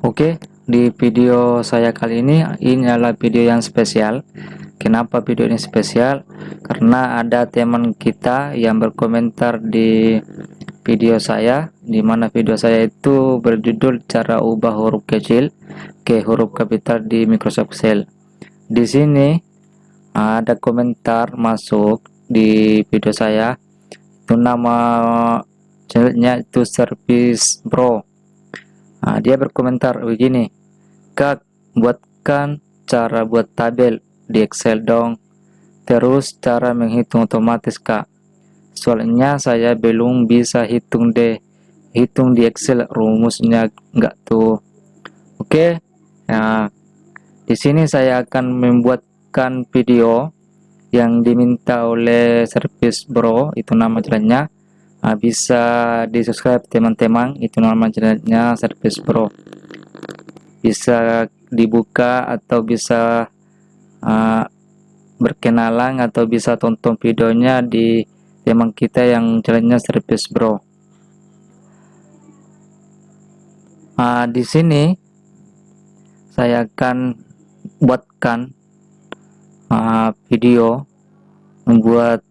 Oke, di video saya kali ini adalah video yang spesial. Kenapa video ini spesial? Karena ada teman kita yang berkomentar di video saya, di mana video saya itu berjudul cara ubah huruf kecil ke huruf kapital di Microsoft Excel. Di sini ada komentar masuk di video saya, itu nama channelnya itu Service Bro. Dia berkomentar begini, Kak, buatkan cara buat tabel di Excel dong, terus cara menghitung otomatis Kak, soalnya saya belum bisa hitung di Excel, rumusnya enggak tuh. Oke, nah di sini saya akan membuatkan video yang diminta oleh Service Bro, itu nama channelnya. Bisa di subscribe teman-teman, itu nama channelnya Service Bro. Bisa dibuka atau bisa berkenalan atau bisa tonton videonya di teman kita yang channelnya Service Bro. Di sini saya akan buatkan video membuat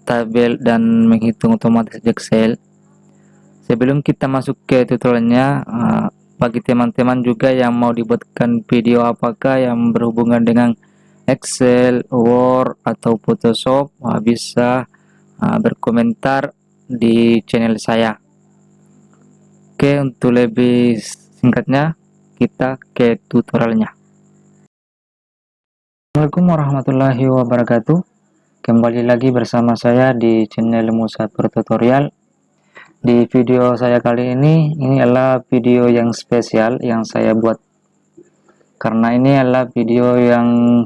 tabel dan menghitung otomatis di Excel. Sebelum kita masuk ke tutorialnya, bagi teman-teman juga yang mau dibuatkan video apakah yang berhubungan dengan Excel, Word, atau Photoshop, bisa berkomentar di channel saya. Oke, untuk lebih singkatnya kita ke tutorialnya. Assalamualaikum warahmatullahi wabarakatuh. Kembali lagi bersama saya di channel Musa Tutorial. Di video saya kali ini adalah video yang spesial yang saya buat, karena ini adalah video yang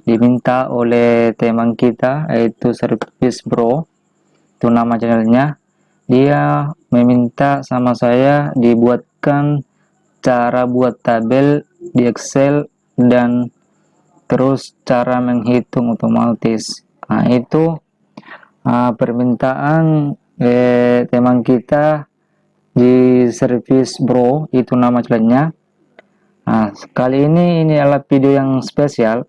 diminta oleh teman kita, yaitu Service Bro, itu nama channelnya. Dia meminta sama saya dibuatkan cara buat tabel di Excel dan terus cara menghitung otomatis. Nah, itu permintaan teman kita di Service Bro, itu nama channelnya. Nah, kali ini adalah video yang spesial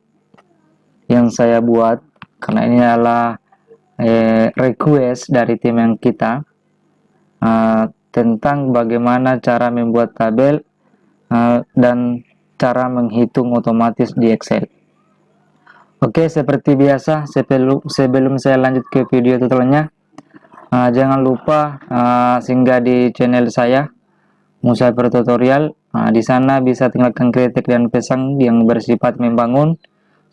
yang saya buat, karena ini adalah request dari tim yang kita tentang bagaimana cara membuat tabel dan cara menghitung otomatis di Excel. Oke, seperti biasa, sebelum saya lanjut ke video tutorialnya, jangan lupa singgah di channel saya Musa Tutorial. Di sana bisa tinggalkan kritik dan pesan yang bersifat membangun,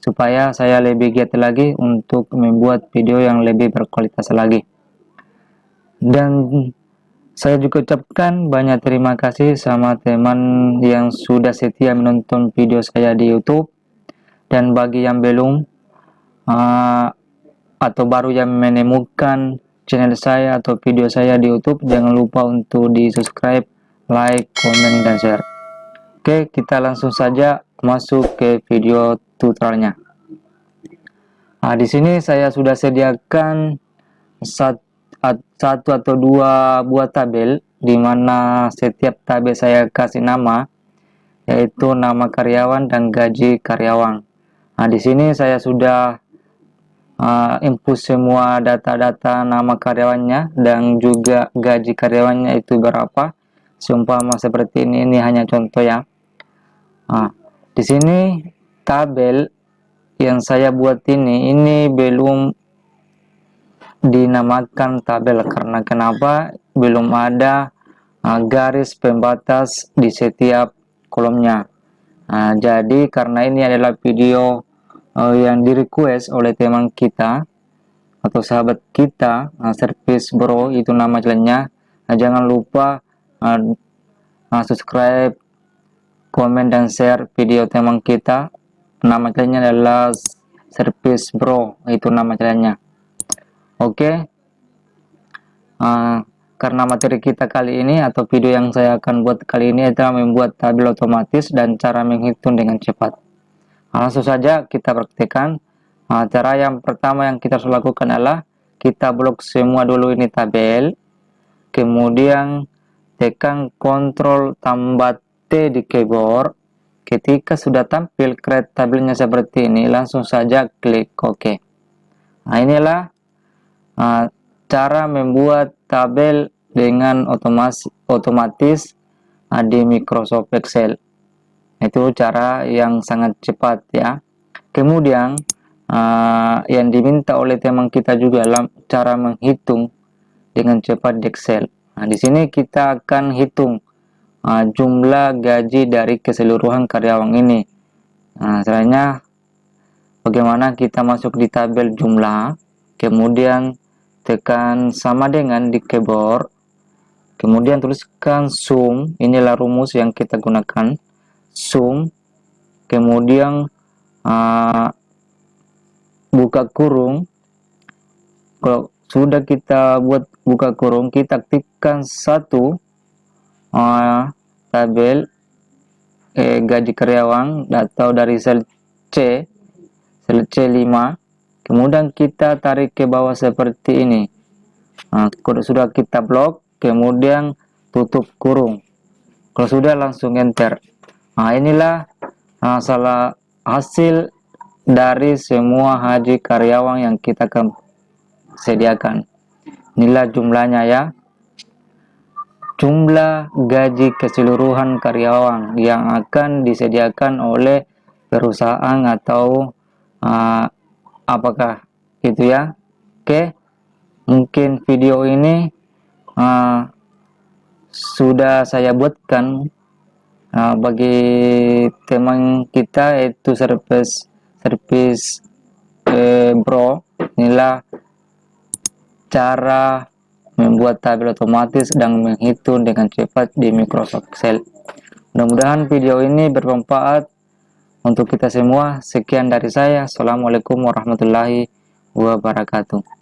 supaya saya lebih giat lagi untuk membuat video yang lebih berkualitas lagi. Dan saya juga ucapkan banyak terima kasih sama teman yang sudah setia menonton video saya di YouTube. Dan bagi yang belum atau baru yang menemukan channel saya atau video saya di YouTube, jangan lupa untuk di subscribe, like, komen, dan share. Oke, kita langsung saja masuk ke video tutorialnya. Di sini saya sudah sediakan satu atau dua buah tabel, di mana setiap tabel saya kasih nama, yaitu nama karyawan dan gaji karyawan. Di sini saya sudah input semua data-data nama karyawannya dan juga gaji karyawannya itu berapa. Seumpama seperti ini hanya contoh ya. Di sini tabel yang saya buat ini belum dinamakan tabel, karena kenapa? Belum ada garis pembatas di setiap kolomnya. Jadi karena ini adalah video yang di request oleh teman kita atau sahabat kita, Service Bro, itu nama channelnya. Jangan lupa subscribe, komen, dan share video teman kita. Nama channelnya adalah Service Bro, itu nama channelnya. Oke, karena materi kita kali ini atau video yang saya akan buat kali ini adalah membuat tabel otomatis dan cara menghitung dengan cepat. Langsung saja kita praktekkan. Cara yang pertama yang kita harus lakukan adalah kita blok semua dulu ini tabel, kemudian tekan Ctrl tambah T T di keyboard. Ketika sudah tampil create tabelnya seperti ini, langsung saja klik OK. Nah, inilah cara membuat tabel dengan otomatis di Microsoft Excel. Itu cara yang sangat cepat ya. Kemudian yang diminta oleh teman kita juga dalam cara menghitung dengan cepat di Excel. Nah, di sini kita akan hitung jumlah gaji dari keseluruhan karyawan ini. Nah, caranya bagaimana kita masuk di tabel jumlah, kemudian tekan sama dengan di keyboard, kemudian tuliskan sum. Inilah rumus yang kita gunakan, sum, kemudian buka kurung. Kalau sudah kita buat buka kurung, kita aktifkan satu tabel gaji karyawan atau dari sel C5, kemudian kita tarik ke bawah seperti ini. Kalau sudah kita blok, kemudian tutup kurung. Kalau sudah, langsung enter. Inilah salah hasil dari semua gaji karyawan yang kita akan sediakan. Inilah jumlahnya ya, jumlah gaji keseluruhan karyawan yang akan disediakan oleh perusahaan atau apakah itu ya. Oke, mungkin video ini sudah saya buatkan bagi teman kita, yaitu service Pro. Inilah cara membuat tabel otomatis dan menghitung dengan cepat di Microsoft Excel. Mudah-mudahan video ini bermanfaat untuk kita semua. Sekian dari saya. Assalamualaikum warahmatullahi wabarakatuh.